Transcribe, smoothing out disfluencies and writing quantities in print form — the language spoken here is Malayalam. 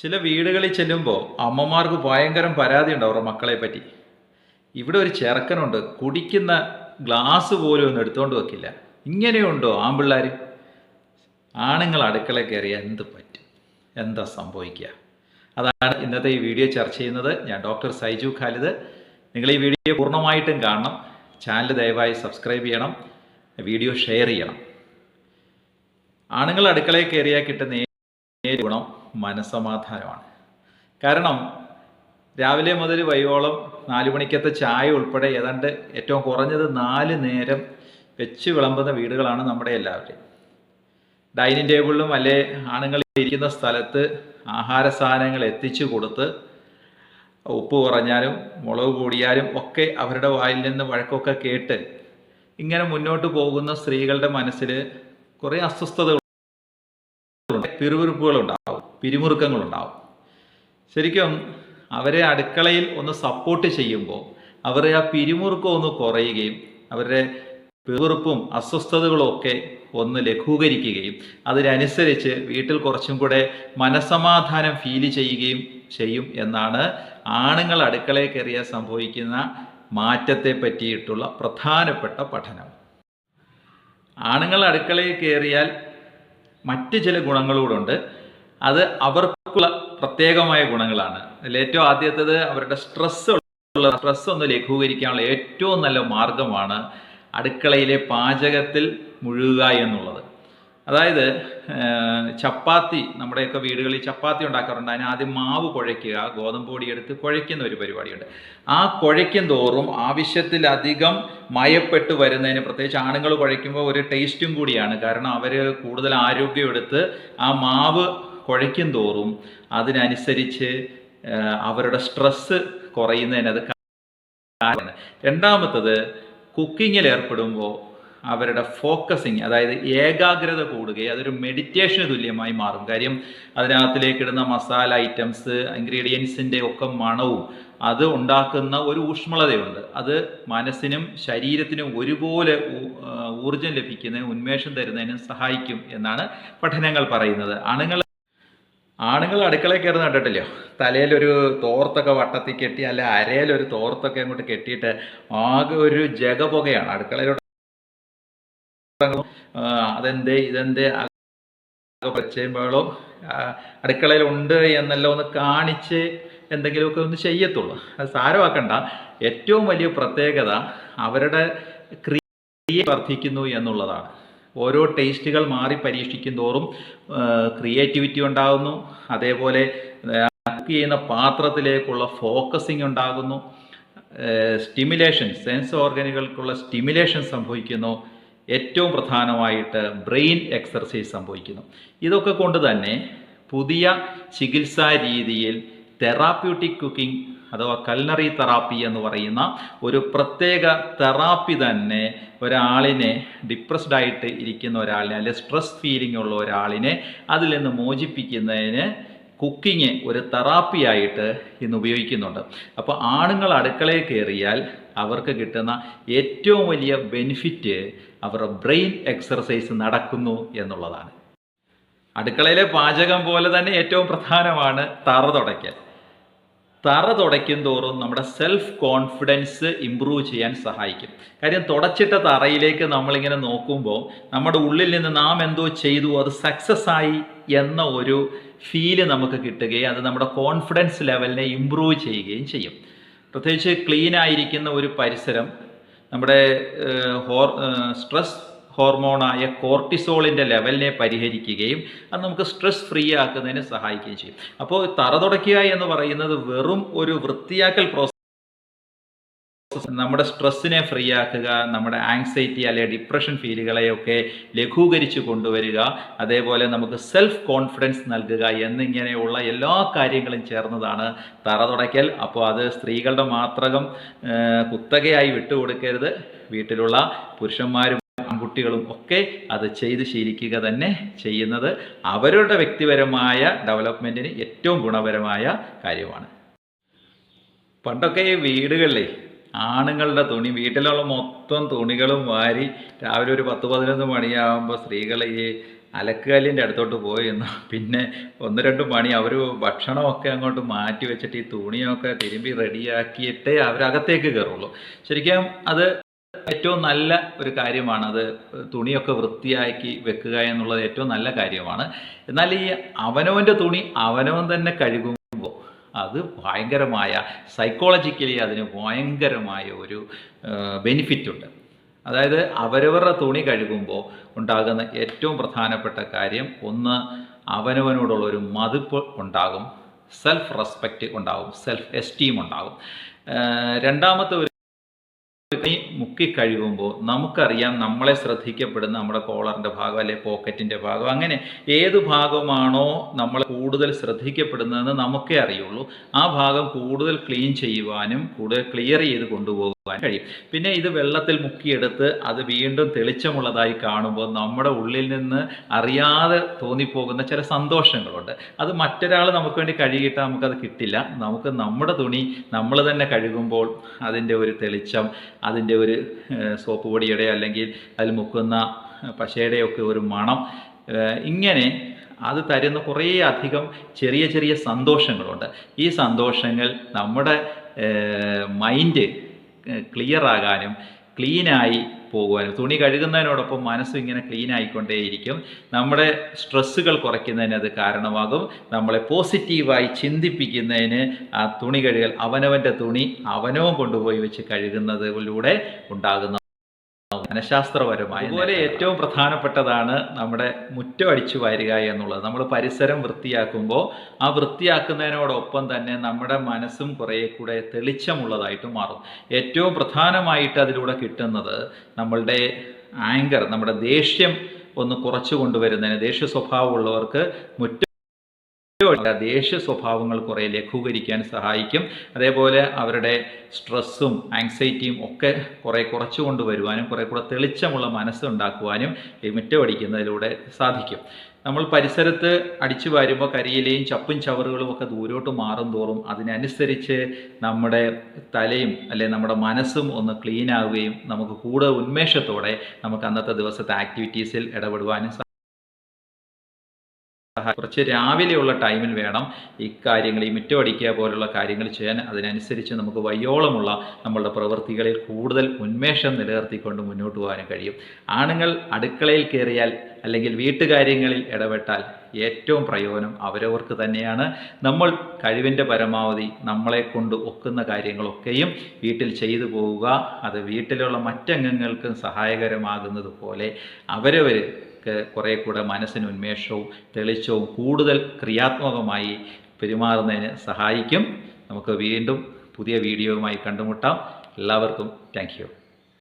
ചില വീടുകളിൽ ചെല്ലുമ്പോൾ അമ്മമാർക്ക് ഭയങ്കരം പരാതിയുണ്ട് അവരുടെ മക്കളെ പറ്റി. ഇവിടെ ഒരു ചെറുക്കനുണ്ട്, കുടിക്കുന്ന ഗ്ലാസ് പോലും ഒന്നും എടുത്തുകൊണ്ട് വെക്കില്ല. ഇങ്ങനെയുണ്ടോ ആൺപിള്ളേർ? ആണുങ്ങൾ അടുക്കളയിൽ കയറിയാൽ എന്ത് പറ്റും, എന്താ സംഭവിക്കുക? അതാണ് ഇന്നത്തെ ഈ വീഡിയോ ചർച്ച ചെയ്യുന്നത്. ഞാൻ ഡോക്ടർ സൈജു ഖാലിദ്. നിങ്ങൾ ഈ വീഡിയോ പൂർണ്ണമായിട്ടും കാണണം. ചാനൽ ദയവായി സബ്സ്ക്രൈബ് ചെയ്യണം, വീഡിയോ ഷെയർ ചെയ്യണം. ആണുങ്ങൾ അടുക്കളയിൽ കയറിയാൽ കിട്ടുന്ന ഗുണം മനസ്സമാധാനമാണ്. കാരണം രാവിലെ മുതൽ വൈകോളം 4 മണിക്കത്തെ ചായ ഉൾപ്പെടെ ഏതാണ്ട് ഏറ്റവും കുറഞ്ഞത് 4 നേരം വെച്ച് വിളമ്പുന്ന വീടുകളാണ് നമ്മുടെ എല്ലാവരുടെയും. ഡൈനിങ് ടേബിളിലും അല്ലെ ആണുങ്ങൾ ഇരിക്കുന്ന സ്ഥലത്ത് ആഹാര സാധനങ്ങൾ എത്തിച്ചു കൊടുത്ത് ഉപ്പ് കുറഞ്ഞാലും മുളക് കൂടിയാലും ഒക്കെ അവരുടെ വായിൽ നിന്ന് വഴക്കൊക്കെ കേട്ട് ഇങ്ങനെ മുന്നോട്ട് പോകുന്ന സ്ത്രീകളുടെ മനസ്സിൽ കുറേ അസ്വസ്ഥതകൾ, പിറുപിറുപ്പുകളുണ്ടാവും, പിരിമുറുക്കങ്ങളുണ്ടാവും. ശരിക്കും അവരെ അടുക്കളയിൽ ഒന്ന് സപ്പോർട്ട് ചെയ്യുമ്പോൾ അവരെ ആ പിരിമുറുക്കം ഒന്ന് കുറയുകയും അവരുടെ പിറുപിറുപ്പും അസ്വസ്ഥതകളും ഒക്കെ ഒന്ന് ലഘൂകരിക്കുകയും അതിനനുസരിച്ച് വീട്ടിൽ കുറച്ചും കൂടെ മനസ്സമാധാനം ഫീൽ ചെയ്യുകയും ചെയ്യും എന്നാണ് ആണുങ്ങൾ അടുക്കളയിൽ കയറിയാൽ സംഭവിക്കുന്ന മാറ്റത്തെ പറ്റിയിട്ടുള്ള പ്രധാനപ്പെട്ട പഠനം. ആണുങ്ങൾ അടുക്കളയിൽ കയറിയാൽ മറ്റ് ചില ഗുണങ്ങളൂടുണ്ട്. അത് അവർക്കുള്ള പ്രത്യേകമായ ഗുണങ്ങളാണ്. അതിൽ ഏറ്റവും ആദ്യത്തേത് അവരുടെ സ്ട്രെസ് ഒന്ന് ലഘൂകരിക്കാനുള്ള ഏറ്റവും നല്ല മാർഗമാണ് അടുക്കളയിലെ പാചകത്തിൽ മുഴുകുക എന്നുള്ളത്. അതായത് ചപ്പാത്തി, നമ്മുടെയൊക്കെ വീടുകളിൽ ചപ്പാത്തി ഉണ്ടാക്കാറുണ്ട്. അതിന് ആദ്യം മാവ് കുഴയ്ക്കുക, ഗോതമ്പ് പൊടി എടുത്ത് കുഴയ്ക്കുന്ന ഒരു പരിപാടിയുണ്ട്. ആ കുഴയ്ക്കും തോറും ആവശ്യത്തിലധികം മയപ്പെട്ട് വരുന്നതിന്, പ്രത്യേകിച്ച് ആണുങ്ങൾ കുഴയ്ക്കുമ്പോൾ ഒരു ടേസ്റ്റും കൂടിയാണ്. കാരണം അവർ കൂടുതൽ ആരോഗ്യം എടുത്ത് ആ മാവ് കുഴയ്ക്കും തോറും അതിനനുസരിച്ച് അവരുടെ സ്ട്രെസ്സ് കുറയുന്നതിനത് കാരണം. രണ്ടാമത്തത്, കുക്കിങ്ങിൽ ഏർപ്പെടുമ്പോൾ അവരുടെ ഫോക്കസിങ്, അതായത് ഏകാഗ്രത കൂടുകയും അതൊരു മെഡിറ്റേഷന് തുല്യമായി മാറും. കാര്യം അതിനകത്തിലേക്കിടുന്ന മസാല ഐറ്റംസ്, ഇൻഗ്രീഡിയൻസിൻ്റെ ഒക്കെ മണവും അത് ഉണ്ടാക്കുന്ന ഒരു ഊഷ്മളതയുണ്ട്. അത് മനസ്സിനും ശരീരത്തിനും ഒരുപോലെ ഊർജം ലഭിക്കുന്നതിനും ഉന്മേഷം തരുന്നതിനും സഹായിക്കും എന്നാണ് പഠനങ്ങൾ പറയുന്നത്. ആണുങ്ങൾ അടുക്കളയിൽ കയറുന്ന കണ്ടിട്ടില്ലയോ? തലയിലൊരു തോർത്തൊക്കെ വട്ടത്തിൽ കെട്ടി, അല്ലെ അരയിലൊരു തോർത്തൊക്കെ അങ്ങോട്ട് കെട്ടിയിട്ട് ആകെ ഒരു ജഗപുകയാണ് അടുക്കളയിലോട്ട്. അതെന്തേ ഇതെന്തേ ചെയ്യുമ്പോഴോ അടുക്കളയിൽ ഉണ്ട് എന്നെല്ലാം ഒന്ന് കാണിച്ച് എന്തെങ്കിലുമൊക്കെ ഒന്ന് ചെയ്യത്തുള്ളൂ. അത് സാരമാക്കണ്ട. ഏറ്റവും വലിയ പ്രത്യേകത അവരുടെ ക്രിയ വർദ്ധിക്കുന്നു എന്നുള്ളതാണ്. ഓരോ ടേസ്റ്റുകൾ മാറി പരീക്ഷിക്കും തോറും ക്രിയേറ്റിവിറ്റി ഉണ്ടാകുന്നു. അതേപോലെ കുക്ക് ചെയ്യുന്ന പാത്രത്തിലേക്കുള്ള ഫോക്കസിങ് ഉണ്ടാകുന്നു. സ്റ്റിമുലേഷൻ, സെൻസ് ഓർഗനുകൾക്കുള്ള സ്റ്റിമുലേഷൻ സംഭവിക്കുന്നു. ഏറ്റവും പ്രധാനമായിട്ട് ബ്രെയിൻ എക്സർസൈസ് സംഭവിക്കുന്നു. ഇതൊക്കെ കൊണ്ട് തന്നെ പുതിയ ചികിത്സാ രീതിയിൽ തെറാപ്യൂട്ടിക് കുക്കിംഗ് അഥവാ കൾനറി തെറാപ്പി എന്ന് പറയുന്ന ഒരു പ്രത്യേക തെറാപ്പി തന്നെ ഒരാളിനെ, ഡിപ്രസ്ഡ് ആയിട്ട് ഇരിക്കുന്ന ഒരാളിനെ, അല്ലെങ്കിൽ സ്ട്രെസ് ഫീലിംഗ് ഉള്ള ഒരാളിനെ അതിൽ നിന്ന് മോചിപ്പിക്കുന്നതിന് കുക്കിങ് ഒരു തെറാപ്പിയായിട്ട് ഇന്ന് ഉപയോഗിക്കുന്നുണ്ട്. അപ്പോൾ ആണുങ്ങൾ അടുക്കളയിൽ കയറിയാൽ അവർക്ക് കിട്ടുന്ന ഏറ്റവും വലിയ ബെനിഫിറ്റ് അവരുടെ ബ്രെയിൻ എക്സർസൈസ് നടക്കുന്നു എന്നുള്ളതാണ്. അടുക്കളയിലെ പാചകം പോലെ തന്നെ ഏറ്റവും പ്രധാനമാണ് തറ തുടയ്ക്കൽ. തറ തുടയ്ക്കും തോറും നമ്മുടെ സെൽഫ് കോൺഫിഡൻസ് ഇമ്പ്രൂവ് ചെയ്യാൻ സഹായിക്കും. കാര്യം തുടച്ചിട്ട തറയിലേക്ക് നമ്മളിങ്ങനെ നോക്കുമ്പോൾ നമ്മുടെ ഉള്ളിൽ നിന്ന് നാം എന്തോ ചെയ്തു, അത് സക്സസ് ആയി എന്ന ഒരു ഫീല് നമുക്ക് കിട്ടുകയും അത് നമ്മുടെ കോൺഫിഡൻസ് ലെവലിനെ ഇമ്പ്രൂവ് ചെയ്യുകയും ചെയ്യും. പ്രത്യേകിച്ച് ക്ലീൻ ആയിരിക്കുന്ന ഒരു പരിസരം നമ്മുടെ സ്ട്രെസ് ഹോർമോണായ കോർട്ടിസോളിൻ്റെ ലെവലിനെ പരിഹരിക്കുകയും അത് നമുക്ക് സ്ട്രെസ് ഫ്രീ ആക്കുന്നതിന് സഹായിക്കുകയും ചെയ്യും. അപ്പോൾ തറ തുടയ്ക്കുക എന്ന് പറയുന്നത് വെറും ഒരു വൃത്തിയാക്കൽ പ്രോസസ്, നമ്മുടെ സ്ട്രെസ്സിനെ ഫ്രീ ആക്കുക, നമ്മുടെ ആങ്സൈറ്റി അല്ലെങ്കിൽ ഡിപ്രഷൻ ഫീലുകളെയൊക്കെ ലഘൂകരിച്ച് കൊണ്ടുവരിക, അതേപോലെ നമുക്ക് സെൽഫ് കോൺഫിഡൻസ് നൽകുക എന്നിങ്ങനെയുള്ള എല്ലാ കാര്യങ്ങളും ചേർന്നതാണ് തറ തുടയ്ക്കൽ. അപ്പോൾ അത് സ്ത്രീകളുടെ മാത്രം കുത്തകയായി വിട്ടുകൊടുക്കരുത്. വീട്ടിലുള്ള പുരുഷന്മാരും ആൺകുട്ടികളും ഒക്കെ അത് ചെയ്ത് ശീലിക്കുക തന്നെ ചെയ്യുന്നത് അവരുടെ വ്യക്തിപരമായ ഡെവലപ്മെൻറ്റിന് ഏറ്റവും ഗുണപരമായ കാര്യമാണ്. പണ്ടൊക്കെ ഈ വീടുകളിലെ ആണുങ്ങളുടെ തുണി, വീട്ടിലുള്ള മൊത്തം തുണികളും വാരി രാവിലെ ഒരു 10-11 മണിയാകുമ്പോൾ സ്ത്രീകൾ ഈ അലക്കുകല്ലിൻ്റെ അടുത്തോട്ട് പോയി എന്ന് പിന്നെ 1-2 മണി അവർ ഭക്ഷണമൊക്കെ അങ്ങോട്ട് മാറ്റി വെച്ചിട്ട് ഈ തുണിയൊക്കെ തിരുമ്പി റെഡിയാക്കിയിട്ടേ അവരകത്തേക്ക് കയറുള്ളൂ. ശരിക്കും അത് ഏറ്റവും നല്ല ഒരു കാര്യമാണ്. അത് തുണിയൊക്കെ വൃത്തിയാക്കി വെക്കുക എന്നുള്ളത് ഏറ്റവും നല്ല കാര്യമാണ്. എന്നാൽ ഈ അവനവൻ്റെ തുണി അവനവൻ തന്നെ കഴുകുമ്പോൾ അത് ഭയങ്കരമായ സൈക്കോളജിക്കലി അതിന് ഭയങ്കരമായ ഒരു ബെനിഫിറ്റ് ഉണ്ട്. അതായത് അവരവരുടെ തുണി കഴുകുമ്പോൾ ഉണ്ടാകുന്ന ഏറ്റവും പ്രധാനപ്പെട്ട കാര്യം, ഒന്ന് അവനവനോടുള്ള ഒരു മതിപ്പ് ഉണ്ടാകും, സെൽഫ് റെസ്പെക്റ്റ് ഉണ്ടാകും, സെൽഫ് എസ്റ്റീം ഉണ്ടാകും. രണ്ടാമത്തെ ഒരു മുക്കി കഴുകുമ്പോൾ നമുക്കറിയാം നമ്മളെ ശ്രദ്ധിക്കപ്പെടുന്ന നമ്മുടെ കോളറിൻ്റെ ഭാഗം അല്ലെങ്കിൽ പോക്കറ്റിൻ്റെ ഭാഗം, അങ്ങനെ ഏത് ഭാഗമാണോ നമ്മൾ കൂടുതൽ ശ്രദ്ധിക്കപ്പെടുന്നതെന്ന് നമുക്കേ അറിയുള്ളൂ. ആ ഭാഗം കൂടുതൽ ക്ലീൻ ചെയ്യുവാനും കൂടുതൽ ക്ലിയർ ചെയ്ത് കൊണ്ടുപോകാൻ കഴിയും. പിന്നെ ഇത് വെള്ളത്തിൽ മുക്കിയെടുത്ത് അത് വീണ്ടും തെളിച്ചമുള്ളതായി കാണുമ്പോൾ നമ്മുടെ ഉള്ളിൽ നിന്ന് അറിയാതെ തോന്നിപ്പോകുന്ന ചില സന്തോഷങ്ങളുണ്ട്. അത് മറ്റൊരാൾ നമുക്ക് വേണ്ടി കഴുകിയിട്ടാൽ നമുക്കത് കിട്ടില്ല. നമുക്ക് നമ്മുടെ തുണി നമ്മൾ തന്നെ കഴുകുമ്പോൾ അതിൻ്റെ ഒരു തെളിച്ചം, അതിൻ്റെ ഒരു സോപ്പ് പൊടിയുടെ അല്ലെങ്കിൽ അതിൽ മുക്കുന്ന പശയുടെയൊക്കെ ഒരു മണം, ഇങ്ങനെ അത് തരുന്ന കുറേ അധികം ചെറിയ ചെറിയ സന്തോഷങ്ങളുണ്ട്. ഈ സന്തോഷങ്ങൾ നമ്മുടെ മൈൻഡ് ക്ലിയർ ആകാനും ക്ലീനായി പോകുവാനും, തുണി കഴുകുന്നതിനോടൊപ്പം മനസ്സും ഇങ്ങനെ ക്ലീൻ ആയിക്കൊണ്ടേയിരിക്കും. നമ്മുടെ സ്ട്രെസ്സുകൾ കുറയ്ക്കുന്നതിന് അത് കാരണമാകും. നമ്മളെ പോസിറ്റീവായി ചിന്തിപ്പിക്കുന്നതിന് ആ തുണി കഴുകൽ, അവനവൻ്റെ തുണി അവനവൻ കൊണ്ടുപോയി വെച്ച് കഴുകുന്നതിലൂടെ ഉണ്ടാകുന്ന മനഃശാസ്ത്രപരമായ. അതുപോലെ ഏറ്റവും പ്രധാനപ്പെട്ടതാണ് നമ്മുടെ മുറ്റം അടിച്ചു വാരുക എന്നുള്ളത്. നമ്മൾ പരിസരം വൃത്തിയാക്കുമ്പോൾ ആ വൃത്തിയാക്കുന്നതിനോടൊപ്പം തന്നെ നമ്മുടെ മനസ്സും കുറേ കൂടെ തെളിച്ചമുള്ളതായിട്ട് മാറും. ഏറ്റവും പ്രധാനമായിട്ട് അതിലൂടെ കിട്ടുന്നത് നമ്മളുടെ ആങ്കർ, നമ്മുടെ ദേഷ്യം ഒന്ന് കുറച്ചു കൊണ്ടുവരുന്നതിന്, ദേഷ്യ സ്വഭാവമുള്ളവർക്ക് മുറ്റം ദേഷ്യ സ്വഭാവങ്ങൾ കുറേ ലഘൂകരിക്കാൻ സഹായിക്കും. അതേപോലെ അവരുടെ സ്ട്രെസ്സും ആങ്സൈറ്റിയും ഒക്കെ കുറേ കുറച്ചു കൊണ്ടുവരുവാനും കുറേ കൂടെ തെളിച്ചമുള്ള മനസ്സുണ്ടാക്കുവാനും ഈ മുറ്റമടിക്കുന്നതിലൂടെ സാധിക്കും. നമ്മൾ പരിസരത്ത് അടിച്ചു വാരുമ്പോൾ കരിയിലയും ചപ്പും ചവറുകളും ഒക്കെ ദൂരോട്ട് മാറും തോറും അതിനനുസരിച്ച് നമ്മുടെ തലയും അല്ലെങ്കിൽ നമ്മുടെ മനസ്സും ഒന്ന് ക്ലീൻ ആവുകയും നമുക്ക് കൂടുതൽ ഉന്മേഷത്തോടെ നമുക്ക് അന്നത്തെ ദിവസത്തെ ആക്ടിവിറ്റീസിൽ ഇടപെടുവാനും കുറച്ച് രാവിലെയുള്ള ടൈമിൽ വേണം ഈ കാര്യങ്ങൾ, ഈ മുറ്റമടിക്കുക പോലുള്ള കാര്യങ്ങൾ ചെയ്യാൻ. അതിനനുസരിച്ച് നമുക്ക് വയ്യോളമുള്ള നമ്മളുടെ പ്രവൃത്തികളിൽ കൂടുതൽ ഉന്മേഷം നിലനിർത്തിക്കൊണ്ട് മുന്നോട്ട് പോകാനും കഴിയും. ആണുങ്ങൾ അടുക്കളയിൽ കയറിയാൽ അല്ലെങ്കിൽ വീട്ടുകാര്യങ്ങളിൽ ഇടപെട്ടാൽ ഏറ്റവും പ്രയോജനം അവരവർക്ക് തന്നെയാണ്. നമ്മൾ കഴിവിൻ്റെ പരമാവധി നമ്മളെ കൊണ്ട് ഒക്കുന്ന കാര്യങ്ങളൊക്കെയും വീട്ടിൽ ചെയ്തു പോവുക. അത് വീട്ടിലുള്ള മറ്റംഗങ്ങൾക്കും സഹായകരമാകുന്നത് പോലെ അവരവർ കുറേ കൂടെ മനസ്സിന് ഉന്മേഷവും തെളിച്ചവും കൂടുതൽ ക്രിയാത്മകമായി പെരുമാറുന്നതിന് സഹായിക്കും. നമുക്ക് വീണ്ടും പുതിയ വീഡിയോയുമായി കണ്ടുമുട്ടാം. എല്ലാവർക്കും താങ്ക് യു.